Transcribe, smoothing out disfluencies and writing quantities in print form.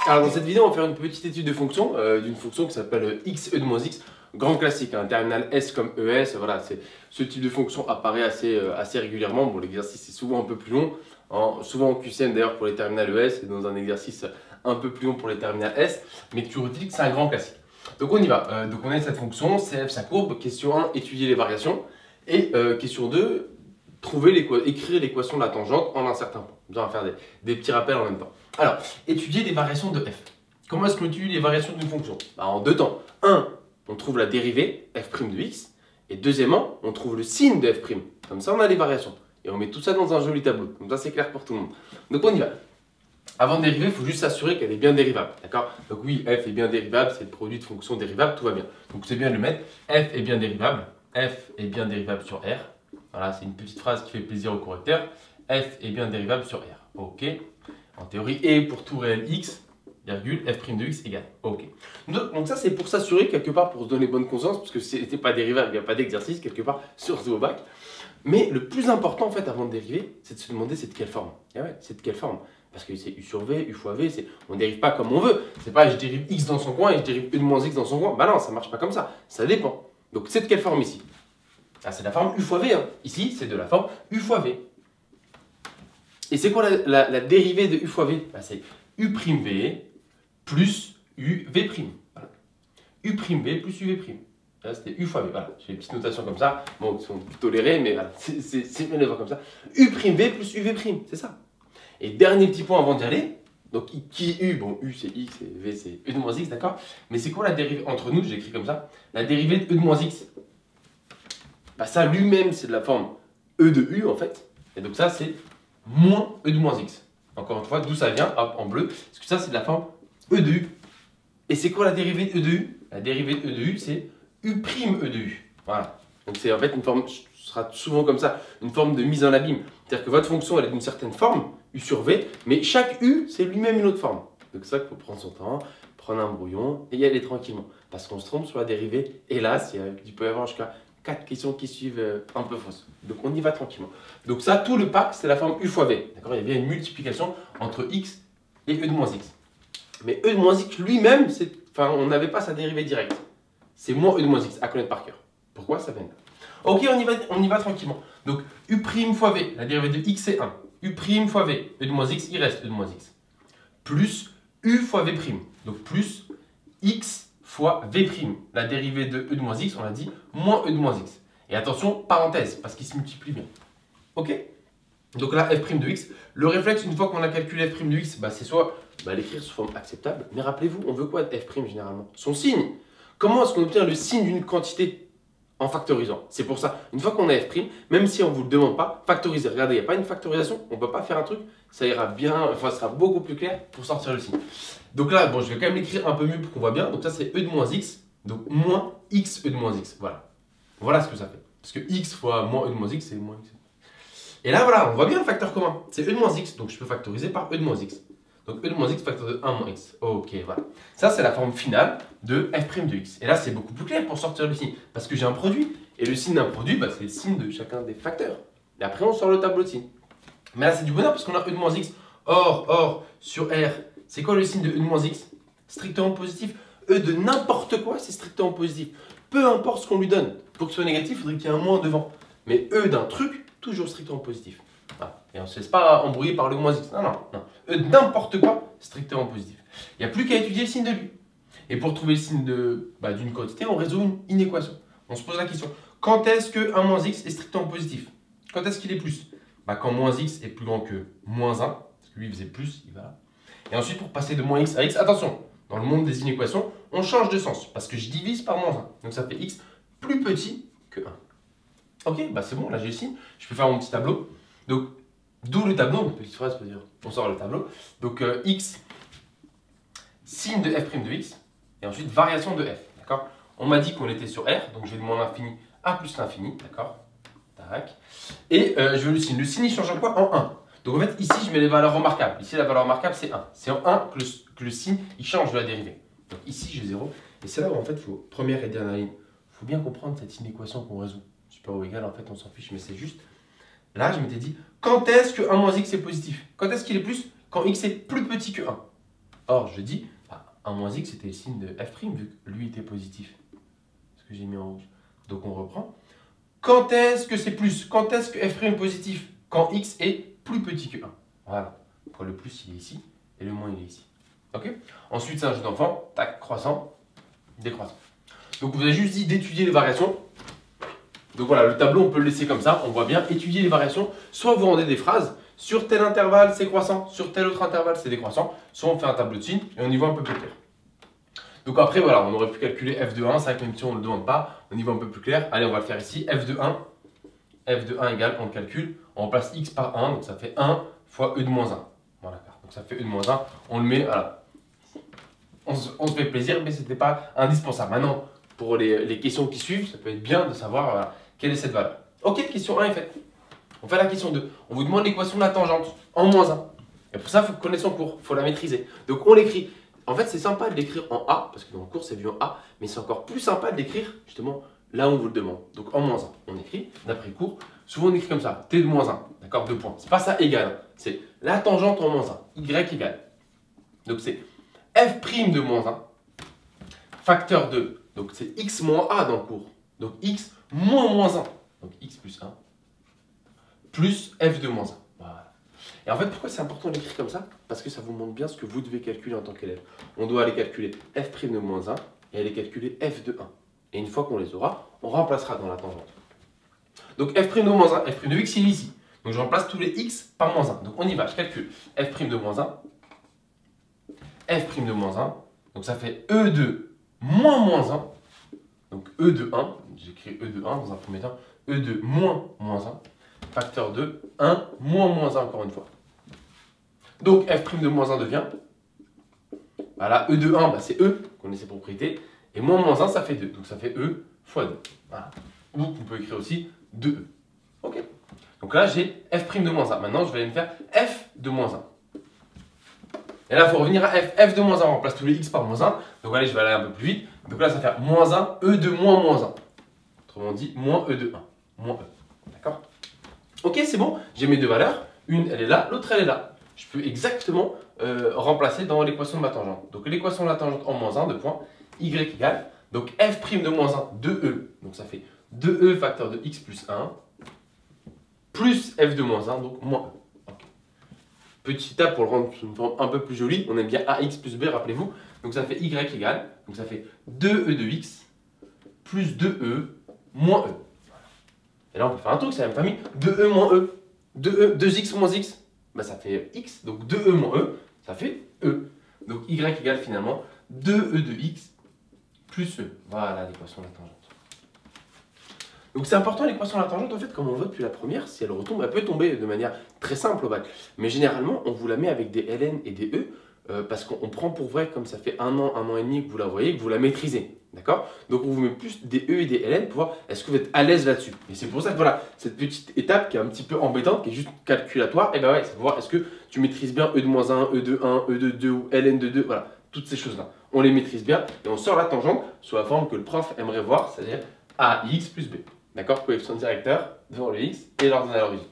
Alors dans cette vidéo, on va faire une petite étude de fonction, d'une fonction qui s'appelle x e de moins x, grand classique, un terminal S comme ES, voilà, ce type de fonction apparaît assez régulièrement. Bon, l'exercice est souvent un peu plus long, souvent en QCM d'ailleurs pour les terminales ES, et dans un exercice un peu plus long pour les terminales S, mais toujours dit que c'est un grand classique. Donc on y va, donc on a cette fonction, CF sa courbe, question 1, étudier les variations, et question 2, écrire l'équation de la tangente en un certain point. On va faire des petits rappels en même temps. Alors, étudier les variations de f. Comment est-ce qu'on étudie les variations d'une fonction? En deux temps. Un, on trouve la dérivée f' de x. Et deuxièmement, on trouve le signe de f'. Comme ça, on a les variations. Et on met tout ça dans un joli tableau. Comme ça, c'est clair pour tout le monde. Donc, on y va. Avant de dériver, il faut juste s'assurer qu'elle est bien dérivable. D'accord? Donc oui, f est bien dérivable, c'est le produit de fonction dérivable, tout va bien. Donc c'est bien de le mettre. F est bien dérivable. F est bien dérivable sur R. Voilà, c'est une petite phrase qui fait plaisir au correcteur. F est bien dérivable sur R. OK. En théorie, et pour tout réel x, virgule, f' de x égale. OK. Donc ça, c'est pour s'assurer quelque part, pour se donner bonne conscience, parce que si c'était pas dérivable, il n'y a pas d'exercice quelque part, surtout au bac. Mais le plus important, en fait, avant de dériver, c'est de se demander c'est de quelle forme. Et ouais, c'est de quelle forme? Parce que c'est u sur v, u fois v, on ne dérive pas comme on veut. C'est pas je dérive x dans son coin et je dérive u de moins x dans son coin. Bah non, ça marche pas comme ça. Ça dépend. Donc c'est de quelle forme ici? Ah, c'est de la forme u fois v. Hein. Ici, c'est de la forme u fois v. Et c'est quoi la dérivée de u fois v? Bah, c'est u'v plus uv'. Voilà. u'v plus uv'. Là, c'était u fois v. Voilà. J'ai des petites notations comme ça. Bon, qui sont plus tolérées, mais voilà, c'est bien de les voir comme ça. u'v plus uv'. C'est ça. Et dernier petit point avant d'y aller. Donc, qui est u? Bon, u c'est x et v c'est e de moins x, d'accord? Mais c'est quoi la dérivée entre nous? J'ai écrit comme ça. La dérivée de e de moins x. Bah, ça lui-même, c'est de la forme e de u en fait. Et donc, ça, c'est moins e de moins x. Encore une fois, d'où ça vient? Hop, en bleu. Parce que ça, c'est de la forme e de u. Et c'est quoi la dérivée de e de u? La dérivée de e de u, c'est u' e de u. Voilà. Donc, c'est en fait une forme, ce sera souvent comme ça, une forme de mise en abîme. C'est-à-dire que votre fonction, elle est d'une certaine forme, u sur v, mais chaque u, c'est lui-même une autre forme. Donc, c'est ça qu'il faut prendre son temps, prendre un brouillon et y aller tranquillement. Parce qu'on se trompe sur la dérivée. Hélas, il peut y avoir jusqu'à 4 questions qui suivent un peu fausses. Donc on y va tranquillement. Donc ça, tout le pack, c'est la forme u fois v. D'accord? Il y a bien une multiplication entre x et e de moins x. Mais e de moins x lui-même, on n'avait pas sa dérivée directe. C'est moins e de moins x à connaître par cœur. Pourquoi? Ça vient de là. Ok, on y va tranquillement. Donc u' fois v, la dérivée de x c'est 1. u' fois v, e de moins x, il reste e de moins x. Plus u fois v'. Donc plus x fois v', la dérivée de e de moins x, on l'a dit, moins e de moins x. Et attention, parenthèse, parce qu'il se multiplie bien. Ok? Donc là, f' de x, le réflexe, une fois qu'on a calculé f' de x, c'est soit l'écrire sous forme acceptable, mais rappelez-vous, on veut quoi de f' généralement? Son signe. Comment est-ce qu'on obtient le signe d'une quantité? En factorisant. C'est pour ça, une fois qu'on a f', même si on ne vous le demande pas, factoriser. Regardez, il n'y a pas une factorisation, on ne peut pas faire un truc, ça ira bien, ça sera beaucoup plus clair pour sortir le signe. Donc là, bon, je vais quand même l'écrire un peu mieux pour qu'on voit bien. Donc ça, c'est e de moins x, donc moins x e de moins x. Voilà. Voilà ce que ça fait. Parce que x fois moins e de moins x, c'est moins x. Et là, voilà, on voit bien le facteur commun. C'est e de moins x, donc je peux factoriser par e de moins x. Donc e de moins x facteur de 1 moins x. Ok, voilà. Ça, c'est la forme finale de f' de x. Et là, c'est beaucoup plus clair pour sortir le signe. Parce que j'ai un produit. Et le signe d'un produit, c'est le signe de chacun des facteurs. Et après, on sort le tableau de signe. Mais là, c'est du bonheur parce qu'on a e de moins x. Or, sur R, c'est quoi le signe de e de moins x? Strictement positif. E de n'importe quoi, c'est strictement positif. Peu importe ce qu'on lui donne. Pour que ce soit négatif, il faudrait qu'il y ait un moins devant. Mais E d'un truc, toujours strictement positif. Voilà. Et on ne se laisse pas embrouiller par le moins x. Non. E de n'importe quoi, strictement positif. Il n'y a plus qu'à étudier le signe de lui. Et pour trouver le signe d'une quantité, on résout une équation. On se pose la question. Quand est-ce que 1 moins x est strictement positif? Quand est-ce qu'il est plus? Quand moins x est plus grand que moins 1. Parce que lui, il faisait plus, il va là. Et ensuite, pour passer de moins x à x, attention, dans le monde des inéquations, on change de sens. Parce que je divise par moins 1. Donc ça fait x plus petit que 1. Ok, c'est bon, là j'ai le signe. Je peux faire mon petit tableau. Donc, d'où le tableau, une petite phrase pour dire, on sort le tableau. Donc, x, signe de f' de x, et ensuite variation de f. D'accord? On m'a dit qu'on était sur R, donc je vais de moins l'infini à plus l'infini. D'accord? Tac. Et je veux le signe. Le signe, il change en quoi? En 1. Donc en fait, ici, je mets les valeurs remarquables. Ici, la valeur remarquable, c'est 1. C'est en 1 que le signe, il change de la dérivée. Donc ici, j'ai 0. Et c'est là où, en fait, il faut, première et dernière ligne, il faut bien comprendre cette inéquation qu'on résout. Super ou égal, en fait, on s'en fiche, mais c'est juste. Là, je m'étais dit, quand est-ce que 1 moins x est positif? Quand est-ce qu'il est plus? Quand x est plus petit que 1. Or, je dis, 1 moins x, c'était le signe de f', vu que lui était positif. Ce que j'ai mis en rouge. Donc, on reprend. Quand est-ce que c'est plus? Quand est-ce que f' est positif? Quand x est plus petit que 1. Voilà. Donc, le plus, il est ici, et le moins, il est ici. Ok? Ensuite, c'est un jeu d'enfant. Tac, croissant, décroissant. Donc, vous avez juste dit d'étudier les variations. Donc voilà, le tableau, on peut le laisser comme ça. On voit bien étudier les variations. Soit vous rendez des phrases. Sur tel intervalle, c'est croissant. Sur tel autre intervalle, c'est décroissant. Soit on fait un tableau de signes et on y voit un peu plus clair. Donc après, voilà, on aurait pu calculer f de 1. C'est vrai que même si on ne le demande pas, on y voit un peu plus clair. Allez, on va le faire ici. F de 1. F de 1 égale, on le calcule. On remplace x par 1. Donc ça fait 1 fois e de moins 1. Voilà. Donc ça fait e de moins 1. On le met, voilà. On se fait plaisir, mais ce n'était pas indispensable. Maintenant, pour les questions qui suivent, ça peut être bien de savoir voilà, quelle est cette valeur. Ok, question 1 est faite. On fait la question 2. On vous demande l'équation de la tangente en moins 1. Et pour ça, il faut connaître son cours, il faut la maîtriser. Donc on l'écrit. En fait, c'est sympa de l'écrire en A, parce que dans le cours, c'est vu en A, mais c'est encore plus sympa de l'écrire justement là où on vous le demande. Donc en moins 1, on écrit, d'après le cours. Souvent, on écrit comme ça, t de moins 1, d'accord, 2 points. C'est pas ça égal, c'est la tangente en moins 1, y égale. Donc c'est f' de moins 1, facteur 2. Donc c'est x moins a dans le cours. Donc x moins moins 1. Donc x plus 1 plus f de moins 1. Voilà. Et en fait, pourquoi c'est important de l'écrire comme ça? Parce que ça vous montre bien ce que vous devez calculer en tant qu'élève. On doit aller calculer f' de moins 1 et aller calculer f de 1. Et une fois qu'on les aura, on remplacera dans la tangente. Donc f' de moins 1, f' de x, il est ici. Donc je remplace tous les x par moins 1. Donc on y va, je calcule f' de moins 1, f' de moins 1. Donc ça fait e de moins moins 1. Donc e de 1, j'écris e de 1 dans un premier temps, e de moins moins 1, facteur de 1, moins moins 1 encore une fois. Donc f' de moins 1 devient, voilà, e de 1, bah, c'est e, qu'on ait ses propriétés, et moins moins 1, ça fait 2, donc ça fait e fois 2. Voilà. Ou on peut écrire aussi 2e. Ok. Donc là, j'ai f' de moins 1. Maintenant, je vais aller me faire f de moins 1. Et là, il faut revenir à f. F de moins 1, on remplace tous les x par moins 1. Donc allez, je vais aller un peu plus vite. Donc là, ça va faire moins 1, e de moins moins 1. Autrement dit, moins e de 1. Moins e. D'accord? Ok, c'est bon. J'ai mes deux valeurs. Une, elle est là, l'autre, elle est là. Je peux exactement remplacer dans l'équation de ma tangente. Donc l'équation de la tangente en moins 1, 2 points, y égale. Donc f' de moins 1, 2e. Donc ça fait 2e facteur de x plus 1. Plus f de moins 1, donc moins e. Petite étape pour le rendre sous une forme un peu plus jolie. On aime bien ax plus b, rappelez-vous. Donc ça fait y égale. Donc ça fait 2e de x plus 2e moins e. Et là, on peut faire un truc, c'est la même famille. 2e moins e. 2x moins x, bah, ça fait x. Donc 2e moins e, ça fait e. Donc y égale finalement 2e de x plus e. Voilà l'équation de la tangente. Donc c'est important l'équation de la tangente, en fait, comme on le voit depuis la première, si elle retombe, elle peut tomber de manière très simple au bac. Mais généralement, on vous la met avec des ln et des e, parce qu'on prend pour vrai, comme ça fait un an et demi que vous la voyez, que vous la maîtrisez. D'accord? Donc on vous met plus des e et des ln pour voir est-ce que vous êtes à l'aise là-dessus. Et c'est pour ça que voilà, cette petite étape qui est un petit peu embêtante, qui est juste calculatoire, et ben ouais, c'est pour voir est-ce que tu maîtrises bien e de moins 1, e de 1, e de 2 ou ln de 2, voilà, toutes ces choses-là. On les maîtrise bien et on sort la tangente sous la forme que le prof aimerait voir, c'est-à-dire ax plus b. D'accord? Coefficient directeur devant le x et l'ordre d'origine.